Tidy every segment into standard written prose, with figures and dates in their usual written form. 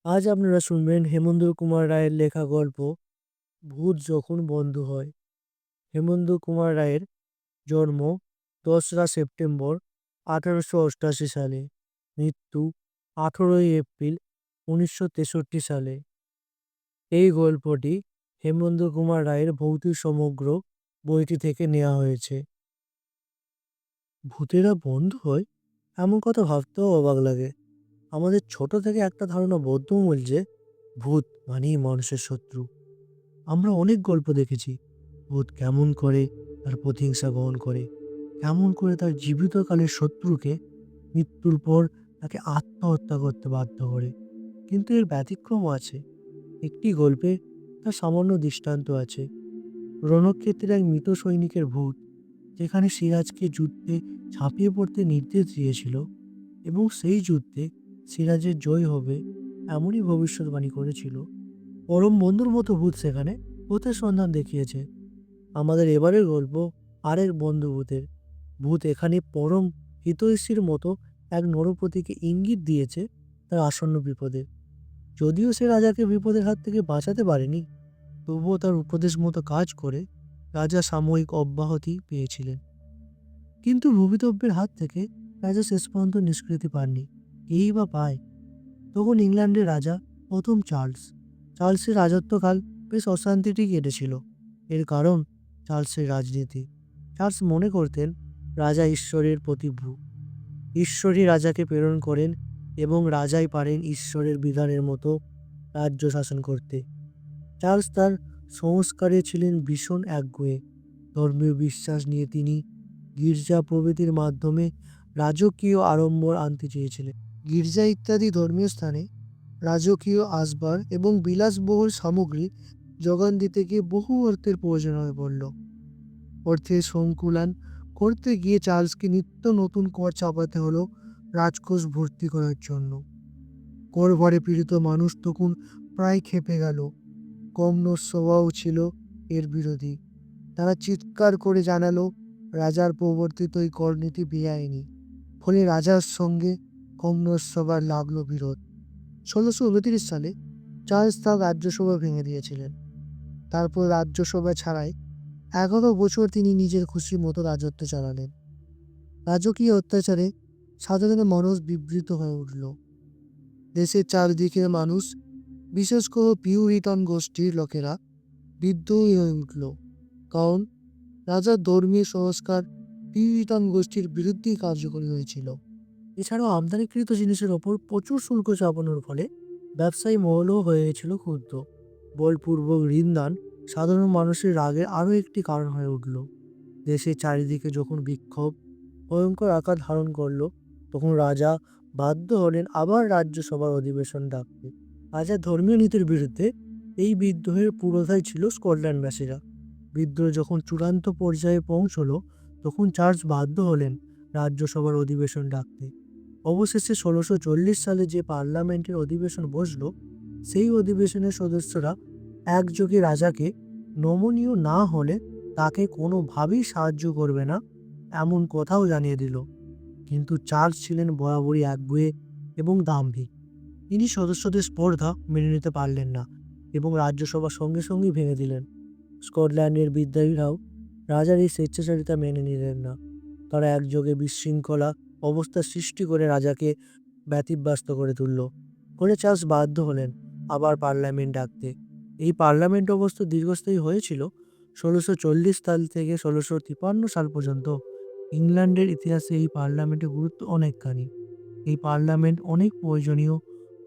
আজ আপনারা শুনবেন হেমন্ত কুমার রায়ের লেখা গল্প ভূত যখন বন্ধু হয়। হেমন্ত কুমার রায়ের জন্ম ২রা সেপ্টেম্বর ১৮৮৮ সালে, মৃত্যু ১৮ই এপ্রিল ১৯৬৩ সালে। এই গল্পটি হেমন্ত কুমার রায়ের ভৌতিক সমগ্র বইটি থেকে নেওয়া হয়েছে। ভূতেরা বন্ধু হয় এমন কথা ভাবতেও অবাক লাগে। আমাদের ছোট থেকে একটা ধারণা বদ্ধমূল যে ভূত মানেই মানুষের শত্রু। আমরা অনেক গল্প দেখেছি ভূত কেমন করে তার প্রতিহিংসা গ্রহণ করে, কেমন করে তার জীবিতকালের শত্রুকে মৃত্যুর পর তাকে আত্মহত্যা করতে বাধ্য করে। কিন্তু এর ব্যতিক্রমও আছে। একটি গল্পে তার সামান্য দৃষ্টান্ত আছে। রণক্ষেত্রের এক মৃত সৈনিকের ভূত, যেখানে সিরাজকে যুদ্ধে ঝাঁপিয়ে পড়তে নির্দেশ দিয়েছিল এবং সেই যুদ্ধে সিরাজের জয় হবে এমনই ভবিষ্যৎবাণী করেছিল। পরম বন্ধুর মতো ভূত সেখানে ভূতের সন্ধান দেখিয়েছে। আমাদের এবারের গল্প আরেক বন্ধু ভূতের। ভূত এখানে পরম হিতৈষীর মতো এক নরপতিকে ইঙ্গিত দিয়েছে তার আসন্ন বিপদে। যদিও সে রাজাকে বিপদের হাত থেকে বাঁচাতে পারেনি, তবুও তার উপদেশ মতো কাজ করে রাজা সাময়িক অব্যাহতি পেয়েছিলেন। কিন্তু ভূমিতব্যের হাত থেকে রাজা শেষ পর্যন্ত নিষ্কৃতি পাননি। কেই বা পায়? তখন ইংল্যান্ডের রাজা প্রথম চার্লস। চার্লসের রাজত্বকাল বেশ অশান্তিটি কেটেছিল। এর কারণ চার্লসের রাজনীতি। চার্লস মনে করতেন রাজা ঈশ্বরের প্রতিভূ। ঈশ্বরই রাজাকে প্রেরণ করেন এবং রাজাই পারেন ঈশ্বরের বিধানের মতো রাজ্য শাসন করতে। চার্লস তার সংস্কারে ছিলেন ভীষণ একগুঁয়ে। ধর্মীয় বিশ্বাস নিয়ে তিনি গির্জা প্রভৃতির মাধ্যমে রাজকীয় আড়ম্বর আনতে চেয়েছিলেন। গির্জা ইত্যাদি ধর্মীয় স্থানে রাজকীয় আসবাব এবং বিলাসবহুল সামগ্রী যোগান দিতে গিয়ে বহু অর্থের প্রয়োজন হয়ে পড়ল। অর্থের সংকুলান করতে গিয়ে চার্লসকে নিত্য নতুন কর চাপাতে হলো রাজকোষ ভর্তি করার জন্য। কর ভারে পীড়িত মানুষ তখন প্রায় ক্ষেপে গেল। কমনোর সভাও ছিল এর বিরোধী। তারা চিৎকার করে জানালো রাজার প্রবর্তিত এই করনীতি বেআইনি। ফলে রাজার সঙ্গে কমনোর সভার লাগলো বিরোধ। ১৬২৯ সালে চার্লস তার রাজ্যসভা ভেঙে দিয়েছিলেন। তারপর রাজ্যসভা ছাড়াই ১১ বছর তিনি নিজের খুশি মতো রাজত্ব চালালেন। রাজকীয় অত্যাচারে সাধারণ মানুষ বিবৃত হয়ে উঠল। দেশের চারদিকের মানুষ, বিশেষ করে পিউরিটান গোষ্ঠীর লোকেরা বিদ্রোহী হয়ে উঠল। কারণ রাজার ধর্মীয় সংস্কার পিউরিটান গোষ্ঠীর বিরুদ্ধেই কার্যকরী হয়েছিল। এছাড়াও আমদানিকৃত জিনিসের ওপর প্রচুর শুল্ক চাপানোর ফলে ব্যবসায়ী মহলও হয়েছিল ক্ষুব্ধ। বলপূর্বক ঋণদান সাধারণ মানুষের রাগের আরও একটি কারণ হয়ে উঠল। দেশের চারিদিকে যখন বিক্ষোভ ভয়ঙ্কর আকার ধারণ করল, তখন রাজা বাধ্য হলেন আবার রাজ্যসভার অধিবেশন ডাকতে। রাজার ধর্মীয় নীতির বিরুদ্ধে এই বিদ্রোহের পুরোধাই ছিল স্কটল্যান্ডবাসীরা। বিদ্রোহ যখন চূড়ান্ত পর্যায়ে পৌঁছল, তখন চার্লস বাধ্য হলেন রাজ্যসভার অধিবেশন ডাকতে। অবশেষে ১৬৪০ সালে যে পার্লামেন্টের অধিবেশন বসল, সেই অধিবেশনের সদস্যরা একযোগে রাজাকে নমনীয় না হলে তাকে কোনোভাবেই সাহায্য করবে না এমন কথাও জানিয়ে দিল। কিন্তু চার্লস ছিলেন বরাবরই একগুঁয়ে এবং দাম্ভিক। তিনি সদস্যদের স্পর্ধা মেনে নিতে পারলেন না এবং রাজ্যসভা সঙ্গে সঙ্গেই ভেঙে দিলেন। স্কটল্যান্ডের বিদ্রোহীরাও রাজার এই স্বেচ্ছাচারিতা মেনে নিলেন না। তারা একযোগে বিশৃঙ্খলা অবস্থা সৃষ্টি করে রাজাকে ব্যতিব্যস্ত করে তুলল। ফলে চার্লস বাধ্য হলেন আবার পার্লামেন্ট ডাকতে। এই পার্লামেন্ট অবস্থা দীর্ঘস্থায়ী হয়েছিল ১৬৪০ সাল থেকে ১৬৫৩ সাল পর্যন্ত। ইংল্যান্ডের ইতিহাসে এই পার্লামেন্টের গুরুত্ব অনেকখানি। এই পার্লামেন্ট অনেক প্রয়োজনীয়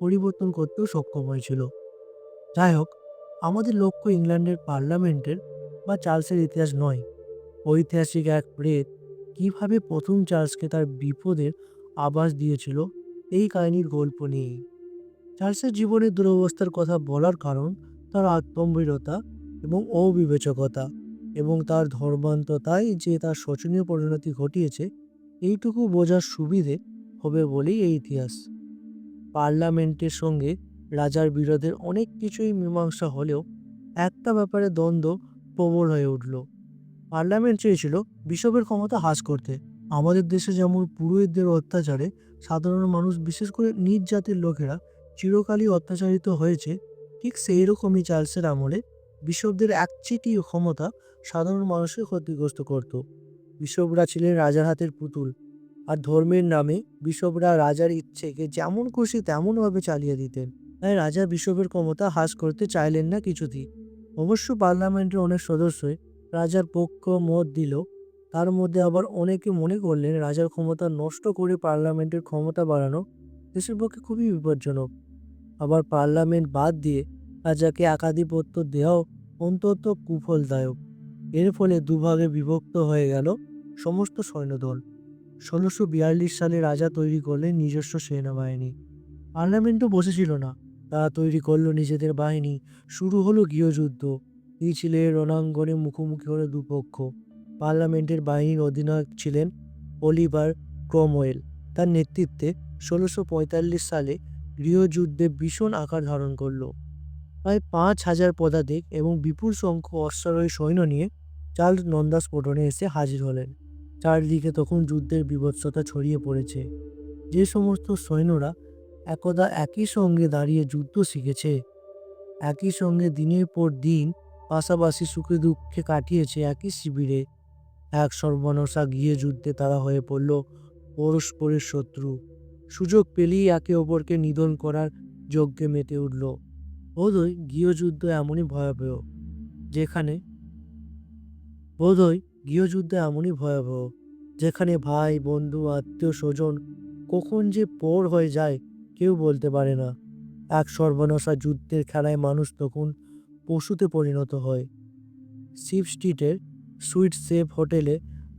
পরিবর্তন করতেও সক্ষম হয়েছিল। যাই হোক, আমাদের লক্ষ্য ইংল্যান্ডের পার্লামেন্টের বা চার্লসের ইতিহাস নয়। ঐতিহাসিক এক প্রেত কিভাবে প্রথম চার্লসকে তার বিপদের আভাস দিয়েছিল, এই কাহিনীর গল্প নিয়েই। চার্লসের জীবনের দুরবস্থার কথা বলার কারণ তার আত্মম্ভীরতা এবং অবিবেচকতা এবং তার ধর্মান্ততাই যে তার শোচনীয় পরিণতি ঘটিয়েছে, এইটুকু বোঝার সুবিধে হবে বলেই এই ইতিহাস। পার্লামেন্টের সঙ্গে রাজার বিরোধের অনেক কিছুই মীমাংসা হলেও একটা ব্যাপারে দ্বন্দ্ব প্রবল হয়ে উঠল। পার্লামেন্ট চেয়েছিল বিশপের ক্ষমতা হ্রাস করতে। আমাদের দেশে যেমন পুরোহিতদের অত্যাচারে সাধারণ মানুষ, বিশেষ করে নিজ জাতির লোকেরা চিরকালই অত্যাচারিত হয়েছে, ঠিক সেই রকমই চার্লসের আমলে বিশপদের একচেটিয়া ক্ষমতা সাধারণ মানুষকে ক্ষতিগ্রস্ত করত। বিশপরা ছিলেন রাজার হাতের পুতুল, আর ধর্মের নামে বিশপরা রাজার ইচ্ছেকে যেমন খুশি তেমনভাবে চালিয়ে দিতেন। তাই রাজা বিশপের ক্ষমতা হ্রাস করতে চাইলেন না কিছুতেই। অবশ্য পার্লামেন্টের অনেক সদস্যই রাজার পক্ষ মত দিল, তার মধ্যে আবার অনেকে মনে করলেন রাজার ক্ষমতা নষ্ট করে পার্লামেন্টের ক্ষমতা বাড়ানো দেশের পক্ষে খুবই বিপজ্জনক। আবার পার্লামেন্ট বাদ দিয়ে রাজাকে একাধিপত্য দেওয়াও অন্তত কুফলদায়ক। এর ফলে দুভাগে বিভক্ত হয়ে গেল সমস্ত সৈন্যদল। ১৬৪২ সালে রাজা তৈরি করলেন নিজস্ব সেনাবাহিনী। পার্লামেন্টও বসেছিল না, তারা তৈরি করলো নিজেদের বাহিনী। শুরু হলো গৃহযুদ্ধ। এই ছিলেন রণাঙ্গনে মুখোমুখি হলো দুপক্ষ। পার্লামেন্টের বাহিনীর অধিনায়ক ছিলেন অলিভার ক্রমওয়েল। তার নেতৃত্বে ১৬৪৫ সালে গৃহযুদ্ধে ভীষণ আকার ধারণ করল। প্রায় ৫,০০০ পদাতিক এবং বিপুল সংখ্যক অশ্বারোহী সৈন্য নিয়ে চার্লস নন্দাসপটনে এসে হাজির হলেন। চারদিকে তখন যুদ্ধের বীভৎসতা ছড়িয়ে পড়েছে। যে সমস্ত সৈন্যরা একদা একই সঙ্গে দাঁড়িয়ে যুদ্ধ শিখেছে, একই সঙ্গে দিনের পর দিন পাশাপাশি সুখে দুঃখে কাটিয়েছে একই শিবিরে, এক সর্বনাশা গৃহযুদ্ধে তারা হয়ে পড়ল পরস্পরের শত্রু। সুযোগ পেলেই একে অপরকে নিধন করার যজ্ঞে মেতে উঠল। বোধহয় গৃহযুদ্ধ এমনই ভয়াবহ যেখানে বোধহয় গৃহযুদ্ধ এমনই ভয়াবহ যেখানে ভাই, বন্ধু, আত্মীয় স্বজন কখন যে পর হয়ে যায় কেউ বলতে পারে না। এক সর্বনাশা যুদ্ধের খেলায় মানুষ তখন পশুতে পরিণত হয়। শিপ স্ট্রিটের সুইট শেফ হোটেলে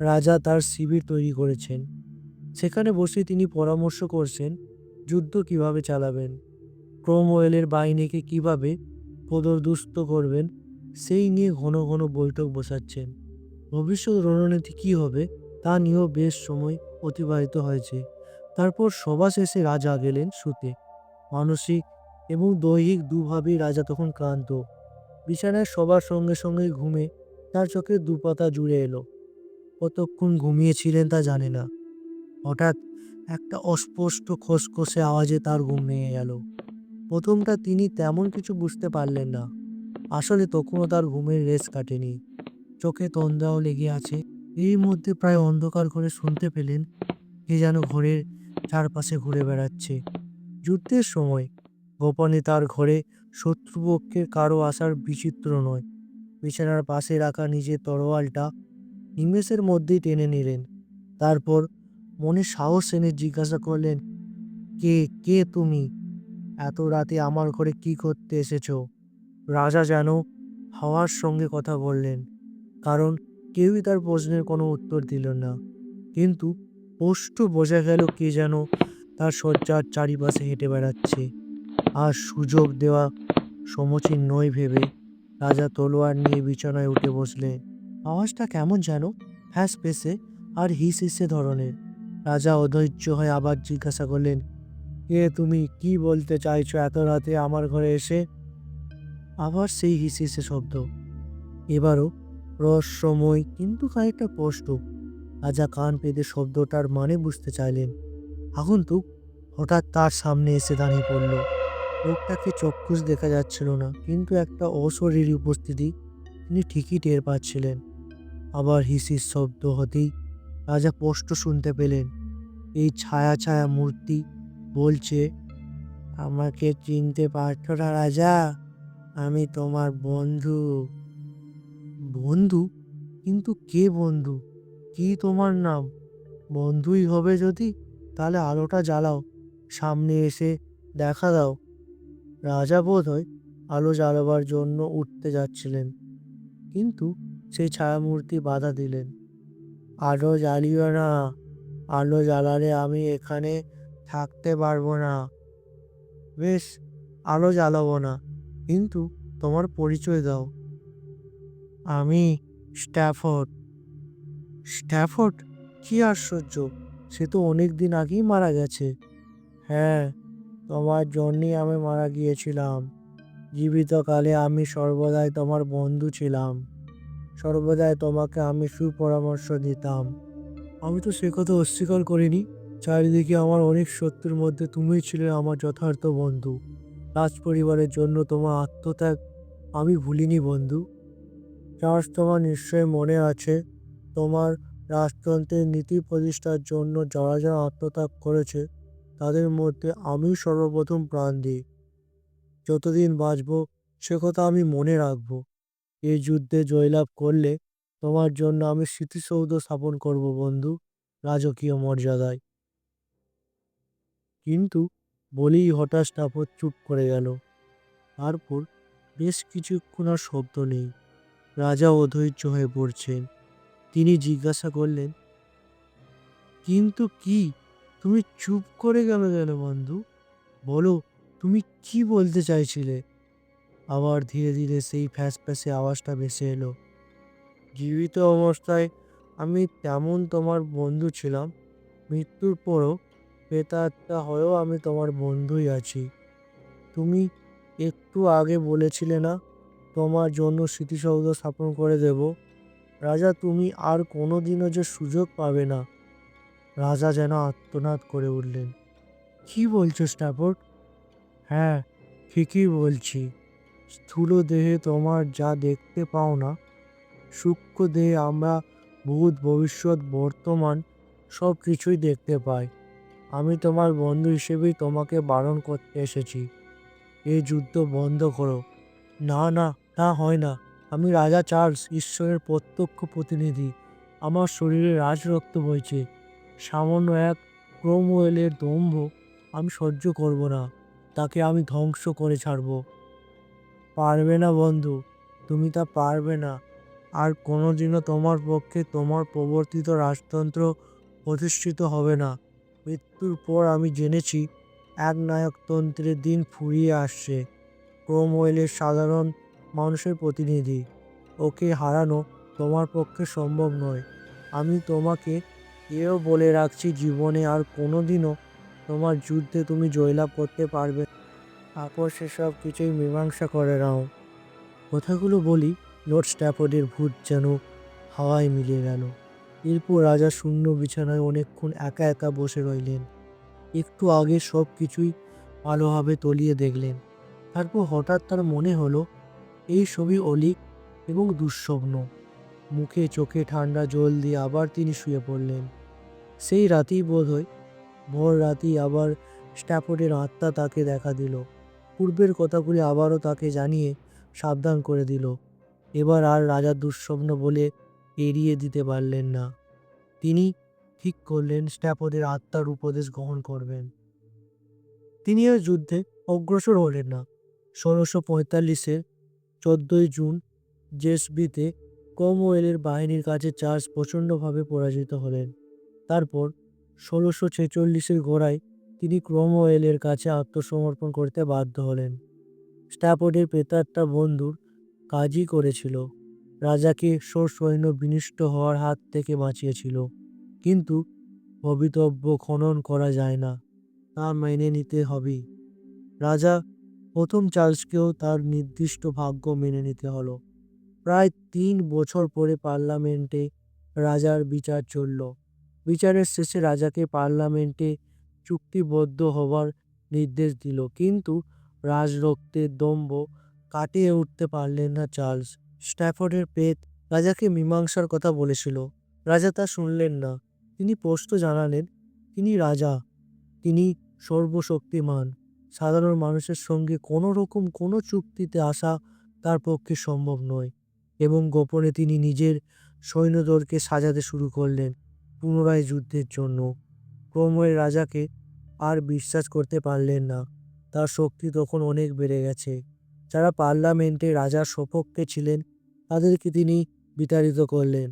রাজা তার শিবির তৈরি করেছেন। সেখানে বসে তিনি পরামর্শ করছেন যুদ্ধ কিভাবে চালাবেন, ক্রমওয়েলের বাহিনীকে কিভাবে পদদুস্ত করবেন, সেই নিয়ে ঘন ঘন বৈঠক বসাচ্ছেন। ভবিষ্যৎ রণনীতি কী হবে তা নিয়েও বেশ সময় অতিবাহিত হয়েছে। তারপর সভা শেষে রাজা গেলেন শুতে। মানসিক এবং দৈহিক দুভাবেই রাজা তখন ক্লান্ত। বিছানায় শোবার সঙ্গে সঙ্গে ঘুমে তার চোখের দুপাতা জুড়ে এলো। কতক্ষণ ঘুমিয়েছিলেন তা জানে না। হঠাৎ একটা অস্পষ্ট খসখসে আওয়াজে তার ঘুম ভেঙে গেল। প্রথমটা তিনি তেমন কিছু বুঝতে পারলেন না। আসলে তখনও তার ঘুমের রেশ কাটেনি। চোখে তন্দ্রাও লেগে আছে। এর মধ্যে প্রায় অন্ধকার ঘরে শুনতে পেলেন কে যেন ঘরের চারপাশে ঘুরে বেড়াচ্ছে। যুদ্ধের সময় গোপনে তার ঘরে শত্রুপক্ষের কারো আসার বিচিত্র নয়। বিছানার পাশে রাখা নিজের তরোয়ালটা নিমেষের মধ্যেই টেনে নিলেন। তারপর মনে সাহস এনে জিজ্ঞাসা করলেন, কে কে তুমি? এত রাতে আমার ঘরে কি করতে এসেছো? রাজা যেন হাওয়ার সঙ্গে কথা বললেন, কারণ কেউই তার প্রশ্নের কোনো উত্তর দিল না। কিন্তু স্পষ্ট বোঝা গেল কে যেন তার শয্যার চারিপাশে হেঁটে বেড়াচ্ছে। আর সুযোগ দেওয়া সমীচীন নয় ভেবে রাজা তলোয়ার নিয়ে বিছানায় উঠে বসলেন। আওয়াজটা কেমন যেন ফ্যাঁসফেঁসে আর হিসহিসে ধরনের। রাজা অধৈর্য হয়ে আবার জিজ্ঞাসা করলেন, কে তুমি? কি বলতে চাইছো এত রাতে আমার ঘরে এসে? আবার সেই হিসহিসে শব্দ। এবারও রহস্যময় কিন্তু খানিকটা স্পষ্ট। রাজা কান পেতে শব্দটার মানে বুঝতে চাইলেন। আগন্তুক হঠাৎ তার সামনে এসে দাঁড়িয়ে পড়ল। লোকটাকে চক্ষুষ দেখা যাচ্ছিল না, কিন্তু একটা অশরীরী উপস্থিতি তিনি ঠিকই টের পাচ্ছিলেন। আবার হিসিস শব্দ হতেই রাজা স্পষ্ট শুনতে পেলেন এই ছায়া ছায়া মূর্তি বলছে, আমাকে চিনতে পারছো না রাজা? আমি তোমার বন্ধু। বন্ধু? কিন্তু কে বন্ধু? কি তোমার নাম? বন্ধুই হবে যদি, তাহলে আলোটা জ্বালাও, সামনে এসে দেখা দাও। রাজা বোধহয় আলো জ্বালাবার জন্য উঠতে যাচ্ছিলেন, কিন্তু সেই ছায়ামূর্তি বাধা দিলেন। আলো জ্বালিও না, আলো জ্বালালে আমি এখানে থাকতে পারবো না। বেশ, আলো জ্বালাবো না, কিন্তু তোমার পরিচয় দাও। আমি স্ট্যাফোর্ড। স্ট্যাফোর্ড? কি আশ্চর্য, সে তো অনেক দিন আগেই মারা গেছে। হ্যাঁ, তোমার জন্যই আমি মারা গিয়েছিলাম। জীবিতকালে আমি সর্বদাই তোমার বন্ধু ছিলাম, সর্বদাই তোমাকে আমি সুপরামর্শ দিতাম। আমি তো সে কথা অস্বীকার করিনি, চারিদিকে আমার অনেক শত্রুর মধ্যে তুমিই ছিলে আমার যথার্থ বন্ধু। রাজ পরিবারের জন্য তোমার আত্মত্যাগ আমি ভুলিনি বন্ধু। চার্লস, তোমার নিশ্চয়ই মনে আছে, তোমার রাজতন্ত্রের নীতি প্রতিষ্ঠার জন্য যারা যারা আত্মত্যাগ করেছে তাদের মধ্যে আমি সর্বপ্রথম প্রাণ দিই। যতদিন বাঁচব সে কথা আমি মনে রাখব। এই যুদ্ধে জয়লাভ করলে তোমার জন্য আমি স্মৃতিসৌধ স্থাপন করব বন্ধু, রাজকীয় মর্যাদায়। কিন্তু বলেই হঠাৎ স্টাফোর্ড চুপ করে গেল। তারপর বেশ কিছুক্ষণ আর শব্দ নেই। রাজা অধৈর্য হয়ে পড়ছেন। তিনি জিজ্ঞাসা করলেন, কিন্তু কি? তুমি চুপ করে গেল কেন বন্ধু? বলো, তুমি কি বলতে চাইছিলে? আবার ধীরে ধীরে সেই ফ্যাঁসফ্যাঁসে আওয়াজটা ভেসে এলো। জীবিত অবস্থায় আমি তেমন তোমার বন্ধু ছিলাম, মৃত্যুর পরও প্রেতাত্মা হয়েও আমি তোমার বন্ধুই আছি। তুমি একটু আগে বলেছিলে না, তোমার জন্য স্মৃতিসৌধ স্থাপন করে দেব। রাজা, তুমি আর কোনোদিনও যে সুযোগ পাবে না। রাজা যেন আর্তনাদ করে উঠলেন। কি বলছো স্ট্যাফোর্ড? হ্যাঁ, ঠিকই বলছি। স্থূল দেহে তোমার যা দেখতে পাও না, সূক্ষ্ম দেহে আমরা ভূত, ভবিষ্যৎ, বর্তমান সব কিছুই দেখতে পাই। আমি তোমার বন্ধু হিসেবেই তোমাকে বারণ করতে এসেছি। এই যুদ্ধ বন্ধ করো। না না, তা হয় না। আমি রাজা চার্লস, ঈশ্বরের প্রত্যক্ষ প্রতিনিধি। আমার শরীরে রাজরক্ত বইছে। সামান্য এক ক্রোমওয়েলের দম্ভ আমি সহ্য করব না। তাকে আমি ধ্বংস করে ছাড়ব। পারবে না বন্ধু, তুমি তা পারবে না। আর কোনোদিনও তোমার পক্ষে তোমার প্রবর্তিত রাজতন্ত্র প্রতিষ্ঠিত হবে না। মৃত্যুর পর আমি জেনেছি একনায়কতন্ত্রের দিন ফুরিয়ে আসছে। ক্রোমওয়েলের সাধারণ মানুষের প্রতিনিধি। ওকে হারানো তোমার পক্ষে সম্ভব নয়। আমি তোমাকে এও বলে রাখছি, জীবনে আর কোনোদিনও তোমার যুদ্ধে তুমি জয়লাভ করতে পারবে না। তারপর সেসব কিছুই মীমাংসা করে নাও। কথাগুলো বলি লর্ড স্ট্যাফোর্ডের ভূত যেন হাওয়ায় মিলিয়ে গেল। এরপর রাজা শূন্য বিছানায় অনেকক্ষণ একা একা বসে রইলেন। একটু আগে সব কিছুই ভালোভাবে তলিয়ে দেখলেন। তারপর হঠাৎ তার মনে হলো এই ছবি অলীক এবং দুঃস্বপ্ন। মুখে চোখে ঠান্ডা জল দিয়ে আবার তিনি শুয়ে পড়লেন। সেই রাতেই বোধহয়, ভোর রাতেই আবার স্ট্যাফোর্ডের আত্মা তাকে দেখা দিল। পূর্বের কথাগুলি আবারও তাকে জানিয়ে সাবধান করে দিল। এবার আর রাজার দুঃস্বপ্ন বলে এড়িয়ে দিতে পারলেন না। তিনি ঠিক করলেন স্ট্যাফোর্ডের আত্মার উপদেশ গ্রহণ করবেন। তিনি আর যুদ্ধে অগ্রসর হলেন না। ১৬৪৫-এর ১৪ই জুন জেসবিতে ক্রমওয়েলের বাহিনীর কাছে চার্লস প্রচণ্ডভাবে পরাজিত হলেন। তারপর ১৬৪৬-এর গোড়ায় তিনি ক্রমওয়েলের কাছে আত্মসমর্পণ করতে বাধ্য হলেন। স্ট্যাফোর্ডের প্রেতাত্মা বন্ধুর কাজই করেছিল। রাজাকে সসৈন্য বিনষ্ট হওয়ার হাত থেকে বাঁচিয়েছিল। কিন্তু ভবিতব্য খনন করা যায় না, তা মেনে নিতে হবেই। রাজা প্রথম চার্লসকেও তার নির্দিষ্ট ভাগ্য মেনে নিতে হলো। প্রায় ৩ বছর পরে পার্লামেন্টে রাজার বিচার চলল। বিচারের শেষে রাজাকে পার্লামেন্টে চুক্তিবদ্ধ হবার নির্দেশ দিল, কিন্তু রাজরক্তের দম্ভ কাটিয়ে উঠতে পারলেন না চার্লস। স্ট্যাফোর্ডের প্রেত রাজাকে মীমাংসার কথা বলেছিল। রাজা তা শুনলেন না। তিনি স্পষ্ট জানালেন, তিনি রাজা, তিনি সর্বশক্তিমান। সাধারণ মানুষের সঙ্গে কোনো রকম কোনো চুক্তিতে আসা তার পক্ষে সম্ভব নয়। এবং গোপনে তিনি নিজের সৈন্যদলকে সাজাতে শুরু করলেন পুনরায় যুদ্ধের জন্য। ক্রমওয়েল রাজাকে আর বিশ্বাস করতে পারলেন না। তার শক্তি তখন অনেক বেড়ে গেছে। যারা পার্লামেন্টে রাজার সপক্ষে ছিলেন তাদেরকে তিনি বিতাড়িত করলেন।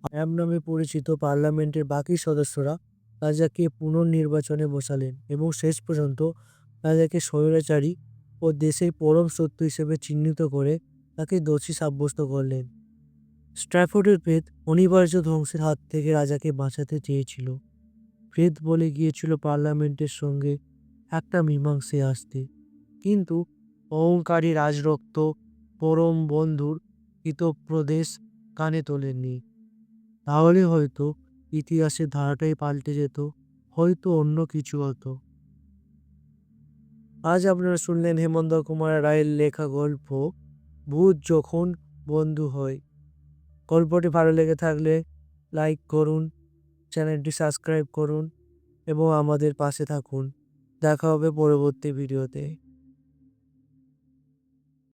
অ্যাব নামে পরিচিত পার্লামেন্টের বাকি সদস্যরা রাজাকে পুনর্নির্বাচনে বসালেন এবং শেষ পর্যন্ত রাজাকে স্বৈরাচারী ও দেশের পরম শত্রু হিসেবে চিহ্নিত করে তাকে দোষী সাব্যস্ত করলেন। স্ট্র্যাফোর্ডের প্রেত অনিবার্য ধ্বংসের হাত থেকে রাজাকে বাঁচাতে চেয়েছিল। প্রেত বলে গিয়েছিল পার্লামেন্টের সঙ্গে একটা মীমাংসায় আসতে, কিন্তু অহংকারী রাজরক্ত পরম বন্ধুর হিতোপদেশ কানে তোলেননি। তাহলে হয়তো ইতিহাসের ধারাটাই পাল্টে যেত। হয়তো অন্য কিছু হতো। আজ আপনারা শুনলেন হেমন্ত কুমার রায়ের লেখা গল্প ভূত যখন বন্ধু হয়। গল্পটি ভালো লেগে থাকলে লাইক করুন, চ্যানেলটি সাবস্ক্রাইব করুন এবং আমাদের পাশে থাকুন। দেখা হবে পরবর্তী ভিডিওতে।